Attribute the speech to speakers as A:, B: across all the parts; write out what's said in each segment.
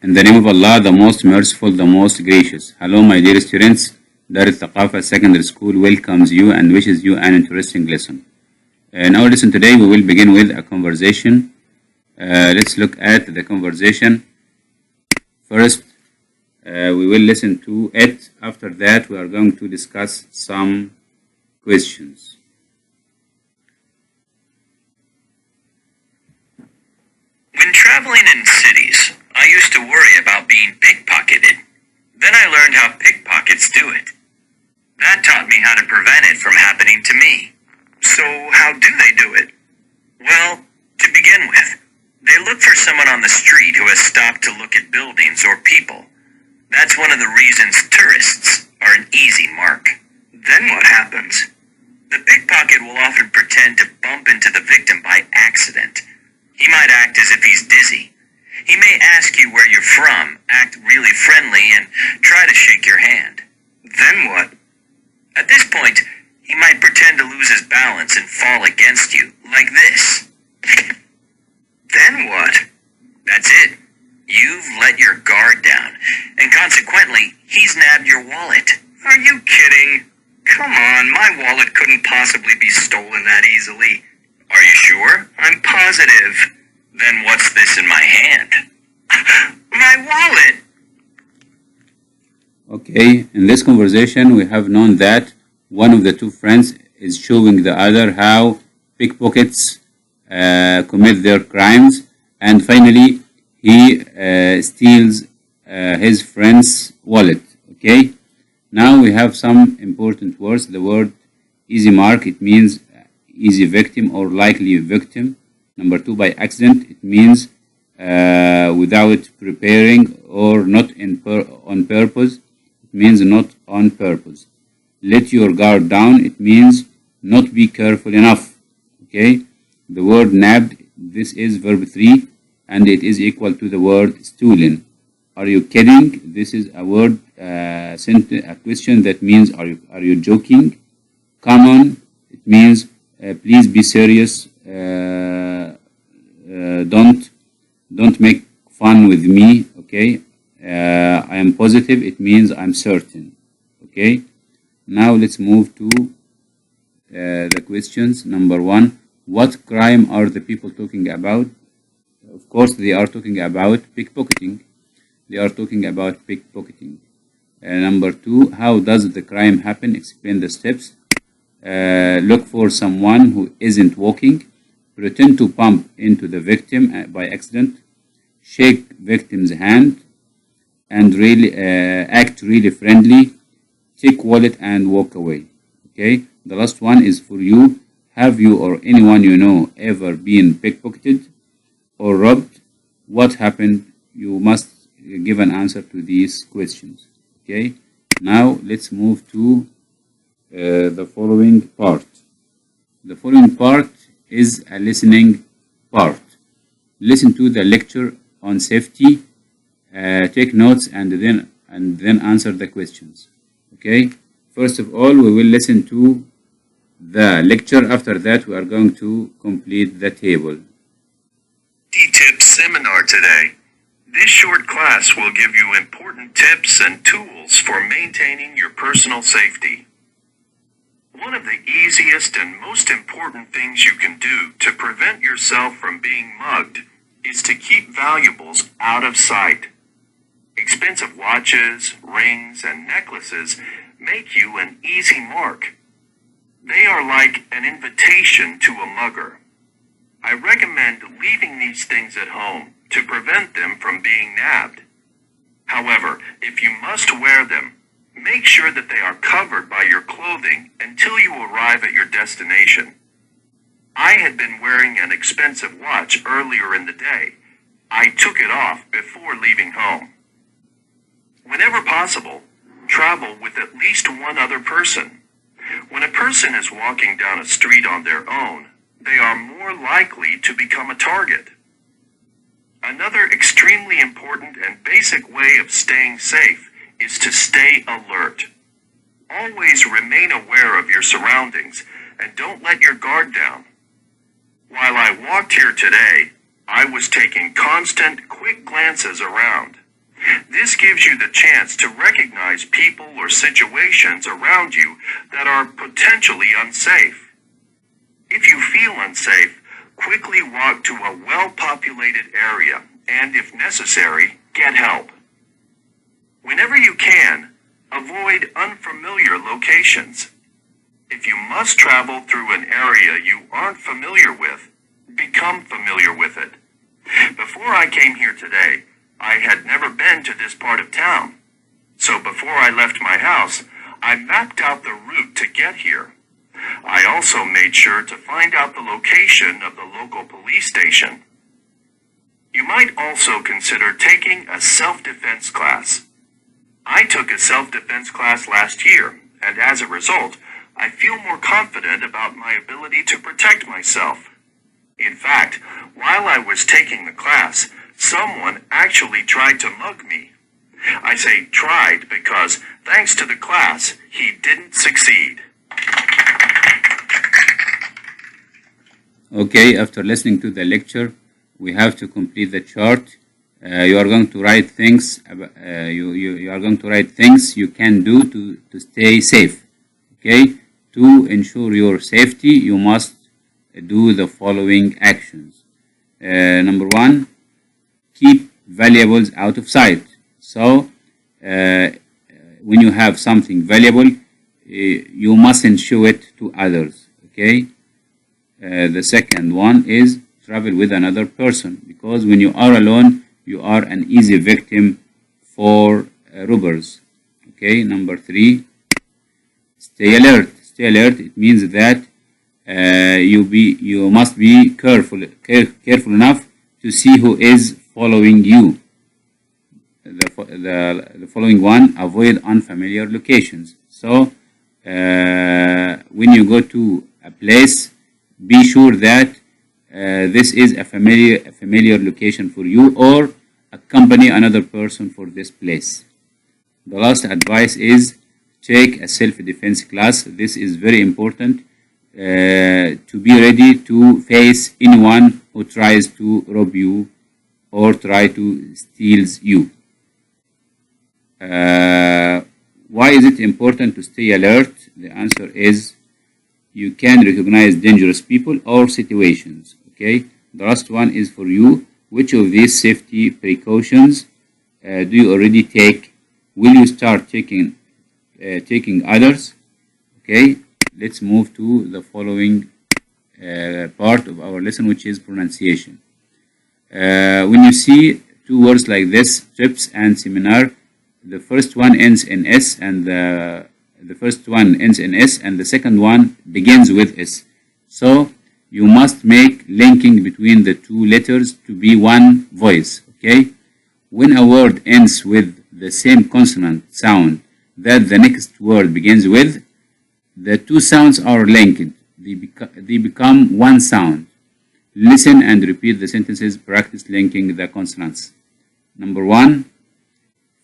A: In the name of Allah, the most merciful, the most gracious. Hello, my dear students. Dar al-Thaqafa Secondary School welcomes you and wishes you an interesting lesson. In our lesson today, we will begin with a conversation. Let's look at the conversation. First, we will listen to it. After that, we are going to discuss some questions.
B: When traveling in cities, I used to worry about being pickpocketed. Then I learned how pickpockets do it. That taught me how to prevent it from happening to me. So how do they do it? Well, to begin with, they look for someone on the street who has stopped to look at buildings or people. That's one of the reasons tourists are an easy mark. Then what happens? The pickpocket will often pretend to bump into the victim by accident. He might act as if he's dizzy. He may ask you where you're from, act really friendly, and try to shake your hand. Then what? At this point, he might pretend to lose his balance and fall against you, like this. Then what? That's it. You've let your guard down, and consequently, he's nabbed your wallet. Are you kidding? Come on, my wallet couldn't possibly be stolen that easily. Are you sure? I'm positive. Then what's this in my hand? My wallet!
A: Okay, in this conversation, we have known that one of the two friends is showing the other how pickpockets commit their crimes, and finally, he steals his friend's wallet. Okay, now we have some important words. The word easy mark, it means easy victim or likely victim. Number two, by accident, it means without preparing or not on purpose. It means not on purpose. Let your guard down, it means not be careful enough. Okay, the word nabbed, this is verb 3 and it is equal to the word stolen. Are you kidding? This is a word sentence, a question that means are you joking? Come on, it means please be serious. Don't make fun with me. Okay, I am positive, it means I'm certain. Okay, now let's move to the questions. Number one, what crime are the people talking about? Of course, they are talking about pickpocketing. They are talking about pickpocketing. Number two, how does the crime happen? Explain the steps. Look for someone who isn't walking. Pretend to bump into the victim by accident. Shake victim's hand and act really friendly. Take wallet and walk away. Okay, the last one is for you. Have you or anyone you know ever been pickpocketed or robbed? What happened? You must give an answer to these questions. Okay, now let's move to the following part. The following part is a listening part. Listen to the lecture on safety, take notes, and then answer the questions. Okay, first of all, we will listen to the lecture. After that, we are going to complete the table.
B: Tips seminar today. This short class will give you important tips and tools for maintaining your personal safety. One of the easiest and most important things you can do to prevent yourself from being mugged is to keep valuables out of sight. Expensive watches, rings, and necklaces make you an easy mark. They are like an invitation to a mugger. I recommend leaving these things at home to prevent them from being nabbed. However, if you must wear them, make sure that they are covered by your clothing until you arrive at your destination. I had been wearing an expensive watch earlier in the day. I took it off before leaving home. Whenever possible, travel with at least one other person. When a person is walking down a street on their own, they are more likely to become a target. Another extremely important and basic way of staying safe is to stay alert. Always remain aware of your surroundings and don't let your guard down. While I walked here today, I was taking constant, quick glances around. This gives you the chance to recognize people or situations around you that are potentially unsafe. If you feel unsafe, quickly walk to a well-populated area and, if necessary, get help. Whenever you can, avoid unfamiliar locations. If you must travel through an area you aren't familiar with, become familiar with it. Before I came here today, I had never been to this part of town. So before I left my house, I mapped out the route to get here. I also made sure to find out the location of the local police station. You might also consider taking a self-defense class. I took a self-defense class last year, and as a result, I feel more confident about my ability to protect myself. In fact, while I was taking the class, someone actually tried to mug me. I say tried because, thanks to the class, he didn't succeed.
A: Okay, after listening to the lecture, we have to complete the chart. You are going to write things. You are going to write things you can do to stay safe. Okay, to ensure your safety, you must do the following actions. Number one, keep valuables out of sight. So, when you have something valuable, you mustn't show it to others. Okay. The second one is travel with another person, because when you are alone, you are an easy victim for robbers. Okay. Number three, stay alert. Stay alert. It means that you must be careful enough to see who is following you. The following one, avoid unfamiliar locations. So when you go to a place, be sure that this is a familiar location for you, or accompany another person for this place. The last advice is take a self-defense class. This is very important to be ready to face anyone who tries to rob you or try to steal you. Why is it important to stay alert? The answer is you can recognize dangerous people or situations. Okay. The last one is for you. Which of these safety precautions do you already take? Will you start taking others? Okay. Let's move to the following part of our lesson, which is pronunciation. When you see two words like this, trips and seminar, the first one ends in S, and the second one begins with S. So you must make linking between the two letters to be one voice. Okay. When a word ends with the same consonant sound that the next word begins with, the two sounds are linked. They become one sound. Listen and repeat the sentences. Practice linking the consonants. Number one,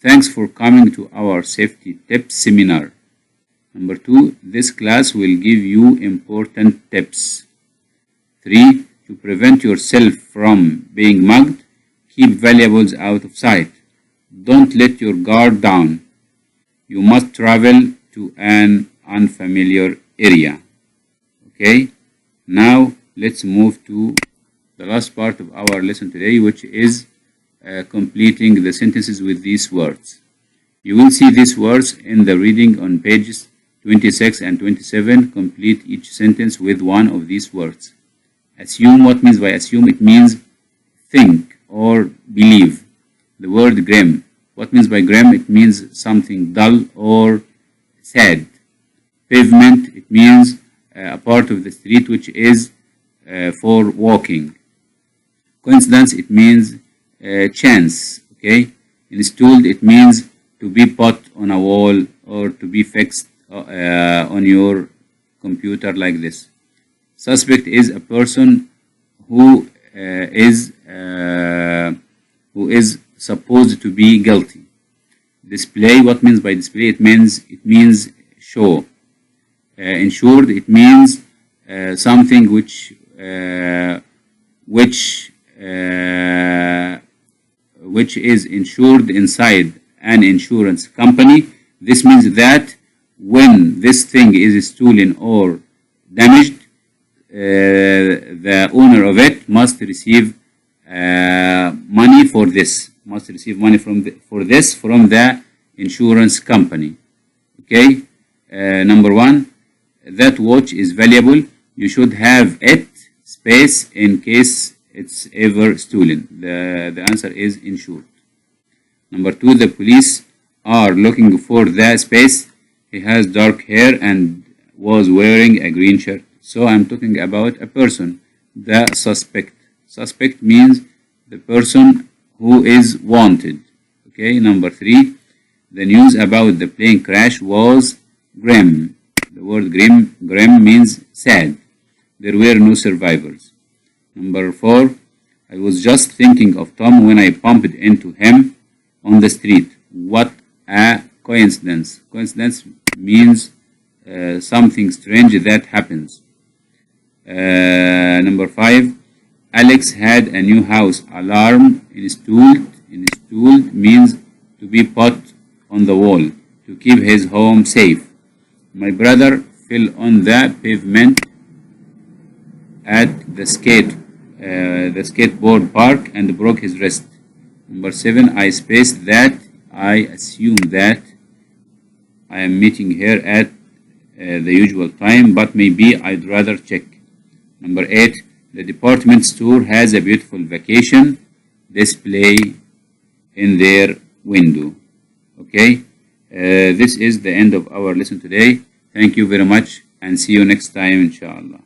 A: thanks for coming to our safety tips seminar. Number two, this class will give you important tips. 3. To prevent yourself from being mugged, keep valuables out of sight. Don't let your guard down. You must travel to an unfamiliar area. Okay, now let's move to the last part of our lesson today, which is completing the sentences with these words. You will see these words in the reading on pages 26 and 27. Complete each sentence with one of these words. Assume. What means by assume? It means think or believe. The word grim. What means by grim? It means something dull or sad. Pavement. It means a part of the street which is for walking. Coincidence. It means chance. Okay. Installed. It means to be put on a wall or to be fixed on your computer like this. Suspect is a person who is supposed to be guilty. Display. What means by display? It means show. Insured. It means something which which is insured inside an insurance company. This means that when this thing is stolen or damaged, the owner of it must receive money for this. Must receive money from the insurance company. Okay. Number 1, that watch is valuable. You should have it space in case it's ever stolen. The answer is insured. Number 2, the police are looking for the space. He has dark hair and was wearing a green shirt. So I'm talking about a person, the suspect. Suspect means the person who is wanted. Okay. Number 3, the news about the plane crash was grim. The word grim means sad. There were no survivors. Number 4, I was just thinking of Tom when I bumped into him on the street. What a coincidence. Coincidence means something strange that happens. Number 5, Alex had a new house alarm installed. Installed means to be put on the wall to keep his home safe. My brother fell on the pavement at the skateboard park and broke his wrist. Number 7, I spaced that. I assume that I am meeting her at the usual time, but maybe I'd rather check. Number 8, the department store has a beautiful vacation display in their window. Okay, this is the end of our lesson today. Thank you very much and see you next time, inshallah.